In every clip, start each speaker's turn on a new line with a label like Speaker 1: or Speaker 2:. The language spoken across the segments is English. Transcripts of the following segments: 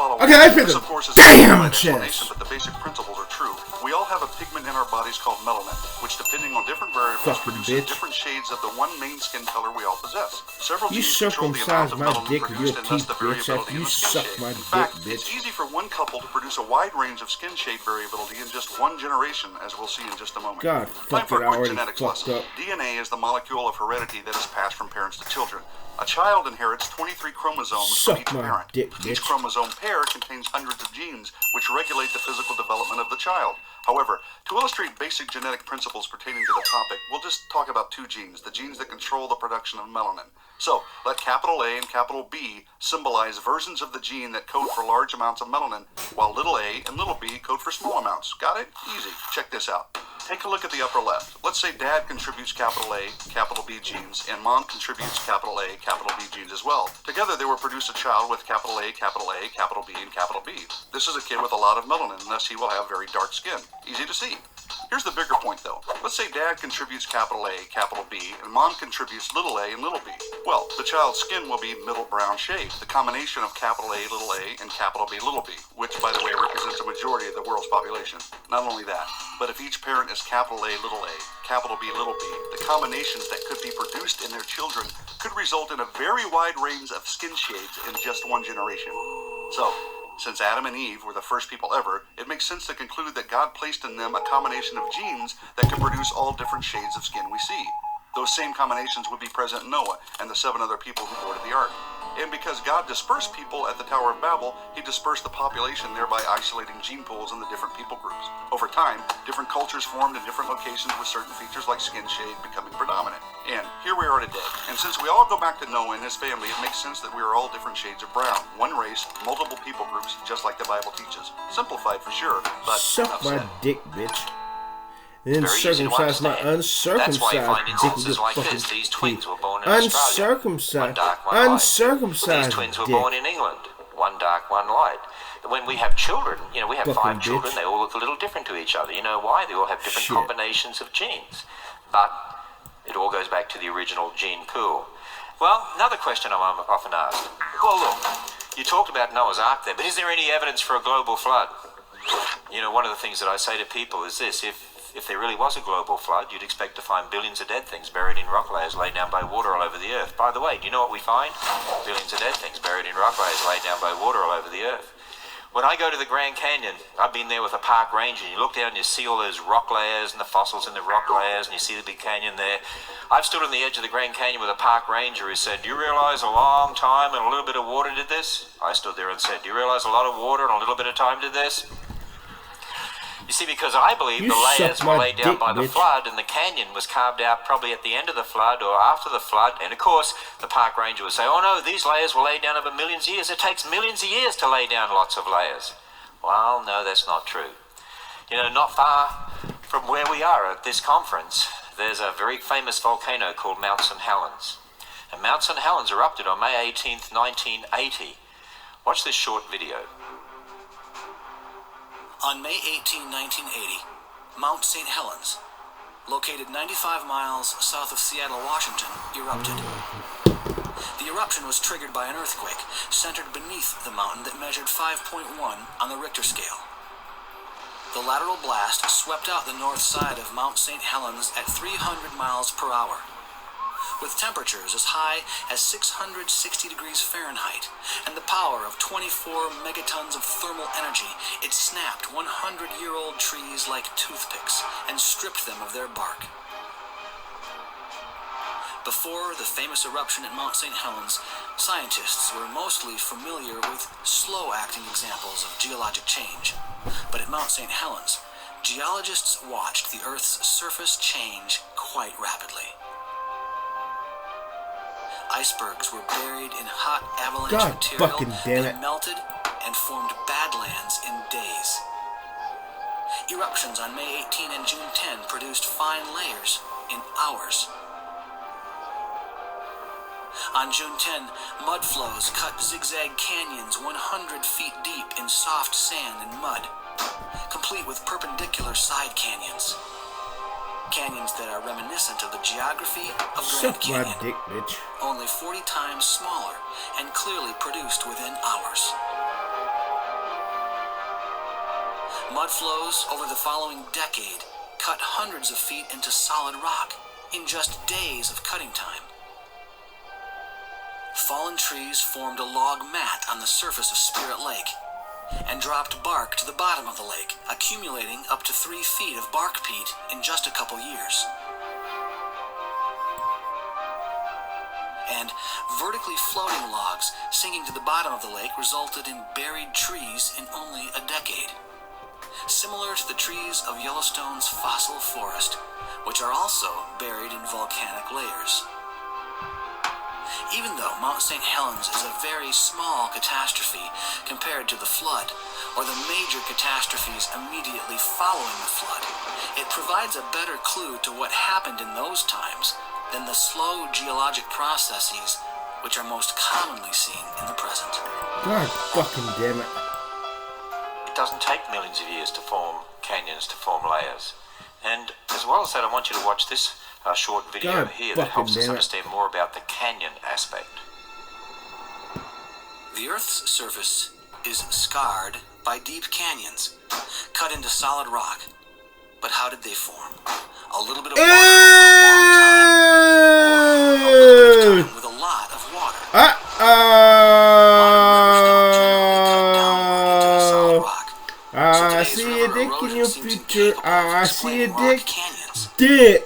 Speaker 1: follow.
Speaker 2: Okay, I picked
Speaker 1: this,
Speaker 2: the
Speaker 1: of course, is
Speaker 2: damn
Speaker 1: a explanation,
Speaker 2: chest.
Speaker 1: but the basic principles are true. We all have a pigment in our bodies called melanin, which, depending on different variables,
Speaker 2: Fucking
Speaker 1: produces
Speaker 2: bitch.
Speaker 1: different shades of the one main skin color we all possess. Several
Speaker 2: You
Speaker 1: genes control the amount
Speaker 2: circumcised
Speaker 1: of
Speaker 2: my
Speaker 1: melanin
Speaker 2: dick with your
Speaker 1: produced, and thus
Speaker 2: teeth,
Speaker 1: the
Speaker 2: bitch,
Speaker 1: variability
Speaker 2: after
Speaker 1: in
Speaker 2: you
Speaker 1: the skin
Speaker 2: suck
Speaker 1: shade.
Speaker 2: my
Speaker 1: In
Speaker 2: dick,
Speaker 1: fact,
Speaker 2: bitch.
Speaker 1: it's easy for one couple to produce a wide range of skin shade variability in just one generation, as we'll see in just a moment.
Speaker 2: God,
Speaker 1: Time
Speaker 2: fuck
Speaker 1: for
Speaker 2: it,
Speaker 1: a
Speaker 2: I
Speaker 1: quick
Speaker 2: already
Speaker 1: genetics
Speaker 2: fucked
Speaker 1: lesson.
Speaker 2: up.
Speaker 1: DNA is the molecule of heredity that is passed from parents to children. A child inherits 23 chromosomes from each
Speaker 2: Suck my
Speaker 1: parent.
Speaker 2: dick,
Speaker 1: Each
Speaker 2: bitch.
Speaker 1: chromosome pair contains hundreds of genes, which regulate the physical development of the child. However, to illustrate basic genetic principles pertaining to the topic, we'll just talk about two genes, the genes that control the production of melanin. So, let capital A and capital B symbolize versions of the gene that code for large amounts of melanin, while little a and little b code for small amounts. Got it? Easy. Check this out. Take a look at the upper left. Let's say Dad contributes capital A, capital B genes, and Mom contributes capital A, capital B genes as well. Together they will produce a child with capital A, capital B, and capital B. This is a kid with a lot of melanin, and thus he will have very dark skin. Easy to see. Here's the bigger point though. Let's say Dad contributes capital A, capital B, and Mom contributes little a and little b. Well, the child's skin will be middle brown shade, the combination of capital A, and capital B, little b, which by the way represents a majority of the world's population. Not only that, but if each parent is capital A, capital B, little b, the combinations that could be produced in their children could result in a very wide range of skin shades in just one generation. So, since Adam and Eve were the first people ever, it makes sense to conclude that God placed in them a combination of genes that could produce all different shades of skin we see. Those same combinations would be present in Noah and the 7 other people who boarded the ark. And because God dispersed people at the Tower of Babel, he dispersed the population, thereby isolating gene pools in the different people groups. Over time, different cultures formed in different locations with certain features like skin shade becoming predominant. And here we are today. And since we all go back to Noah and his family, it makes sense that we are all different shades of brown. One race, multiple people groups, just like the Bible teaches. Simplified for sure, but
Speaker 2: Suck my
Speaker 1: said.
Speaker 2: dick, bitch. Then circumcise my uncircumcised
Speaker 3: That's why you find
Speaker 2: dick with
Speaker 3: instances
Speaker 2: your
Speaker 3: like
Speaker 2: fucking
Speaker 3: this. These
Speaker 2: teeth.
Speaker 3: twins were born in Australia. One
Speaker 2: Uncircumcised.
Speaker 3: dark, one light.
Speaker 2: Uncircumcised
Speaker 3: These twins were
Speaker 2: dick.
Speaker 3: born in England. One dark, one light. When we have children, we have
Speaker 2: Fucking
Speaker 3: 5 children,
Speaker 2: bitch.
Speaker 3: they all look a little different to each other. You know why? They all have different
Speaker 2: Shit.
Speaker 3: combinations of genes. But it all goes back to the original gene pool. Well, another question I'm often asked. Well, look, you talked about Noah's Ark there, but is there any evidence for a global flood? One of the things that I say to people is this: if there really was a global flood, you'd expect to find billions of dead things buried in rock layers laid down by water all over the earth. By the way, do you know what we find? Billions of dead things buried in rock layers laid down by water all over the earth. When I go to the Grand Canyon, I've been there with a park ranger, and you look down and you see all those rock layers and the fossils in the rock layers, and you see the big canyon there. I've stood on the edge of the Grand Canyon with a park ranger who said, "Do you realize a long time and a little bit of water did this?" I stood there and said, "Do you realize a lot of water and a little bit of time did this?" You see, because I believe
Speaker 2: You
Speaker 3: the layers
Speaker 2: suck
Speaker 3: were
Speaker 2: my
Speaker 3: laid down
Speaker 2: dick,
Speaker 3: by the
Speaker 2: bitch.
Speaker 3: flood, and the canyon was carved out probably at the end of the flood or after the flood. And of course, the park ranger would say, "Oh no, these layers were laid down over millions of years. It takes millions of years to lay down lots of layers." Well, no, that's not true. Not far from where we are at this conference, there's a very famous volcano called Mount St. Helens. And Mount St. Helens erupted on May 18th, 1980. Watch this short video.
Speaker 4: On May 18, 1980, Mount St. Helens, located 95 miles south of Seattle, Washington, erupted. The eruption was triggered by an earthquake centered beneath the mountain that measured 5.1 on the Richter scale. The lateral blast swept out the north side of Mount St. Helens at 300 miles per hour. With temperatures as high as 660 degrees Fahrenheit and the power of 24 megatons of thermal energy, it snapped 100-year-old trees like toothpicks and stripped them of their bark. Before the famous eruption at Mount St. Helens, scientists were mostly familiar with slow-acting examples of geologic change. But at Mount St. Helens, geologists watched the Earth's surface change quite rapidly. Icebergs were buried in hot avalanche
Speaker 2: God
Speaker 4: material
Speaker 2: fucking damn
Speaker 4: that
Speaker 2: it.
Speaker 4: melted and formed badlands in days. Eruptions on May 18 and June 10 produced fine layers in hours. On June 10, mud flows cut zigzag canyons 100 feet deep in soft sand and mud, complete with perpendicular side canyons. Canyons that are reminiscent of the geography of Grand
Speaker 2: Suck my
Speaker 4: Canyon,
Speaker 2: dick, bitch.
Speaker 4: only 40 times smaller and clearly produced within hours. Mud flows over the following decade cut hundreds of feet into solid rock in just days of cutting time. Fallen trees formed a log mat on the surface of Spirit Lake and dropped bark to the bottom of the lake, accumulating up to 3 feet of bark peat in just a couple years. And vertically floating logs sinking to the bottom of the lake resulted in buried trees in only a decade. Similar to the trees of Yellowstone's fossil forest, which are also buried in volcanic layers. Even though Mount St. Helens is a very small catastrophe compared to the flood, or the major catastrophes immediately following the flood, it provides a better clue to what happened in those times than the slow geologic processes which are most commonly seen in the present.
Speaker 2: God fucking damn it.
Speaker 3: It doesn't take millions of years to form canyons, to form layers. And as well as that, I want you to watch this short video
Speaker 2: God
Speaker 3: here that helps us
Speaker 2: damn it.
Speaker 3: understand more about the canyon aspect.
Speaker 4: The Earth's surface is scarred by deep canyons, cut into solid rock. But how did they form? A little bit of water over a long time, or a little bit of time with a lot of water? Modern rivers don't generally cut downward into the solid rock. So
Speaker 2: I
Speaker 4: today's
Speaker 2: see
Speaker 4: river
Speaker 2: a dick in
Speaker 4: erosion
Speaker 2: your
Speaker 4: seems
Speaker 2: future.
Speaker 4: incapable of
Speaker 2: I see a
Speaker 4: explaining rock
Speaker 2: dick.
Speaker 4: canyons.
Speaker 2: Dick.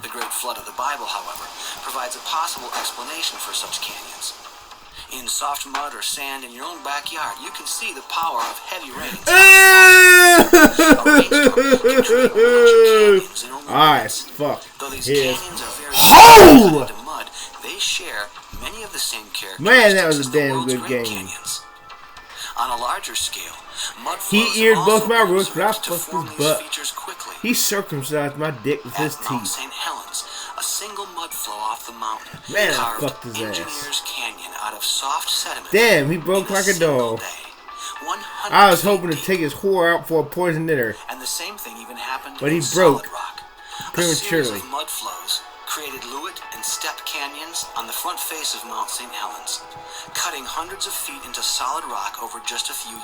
Speaker 4: The Great Flood of the Bible, however, provides a possible explanation for such canyons. In soft mud or sand in your own backyard, you can see the power of heavy rains. A rainstorm can create major canyons in only minutes.
Speaker 2: Fuck.
Speaker 4: Though these
Speaker 2: Yes.
Speaker 4: canyons are very
Speaker 2: Oh!
Speaker 4: cut into mud, they share many of the same characteristics
Speaker 2: Man, that was a
Speaker 4: as the
Speaker 2: damn
Speaker 4: world's
Speaker 2: good
Speaker 4: Great
Speaker 2: game.
Speaker 4: Canyons. On a larger scale, mud
Speaker 2: He
Speaker 4: flows
Speaker 2: eared
Speaker 4: have
Speaker 2: both
Speaker 4: also
Speaker 2: my
Speaker 4: been
Speaker 2: roots, but I
Speaker 4: observed to
Speaker 2: fucked
Speaker 4: form
Speaker 2: his
Speaker 4: these
Speaker 2: butt.
Speaker 4: features quickly.
Speaker 2: He circumcised my dick with his
Speaker 4: At Mount
Speaker 2: teeth.
Speaker 4: St. Helens, a single mud flow off the mountain
Speaker 2: Man, I
Speaker 4: carved
Speaker 2: fucked his ass.
Speaker 4: Engineer's Canyon out of soft sediment.
Speaker 2: Damn, he broke
Speaker 4: in
Speaker 2: like a
Speaker 4: single
Speaker 2: dog.
Speaker 4: day. 100
Speaker 2: I was
Speaker 4: feet
Speaker 2: hoping to
Speaker 4: deep.
Speaker 2: take his whore out for a poison dinner.
Speaker 4: And the same thing even happened
Speaker 2: But he
Speaker 4: in
Speaker 2: broke
Speaker 4: solid rock. A
Speaker 2: prematurely.
Speaker 4: series of mud flows created Lewitt and Step canyons on the front face of Mount St. Helens, cutting hundreds of feet into solid rock over just a few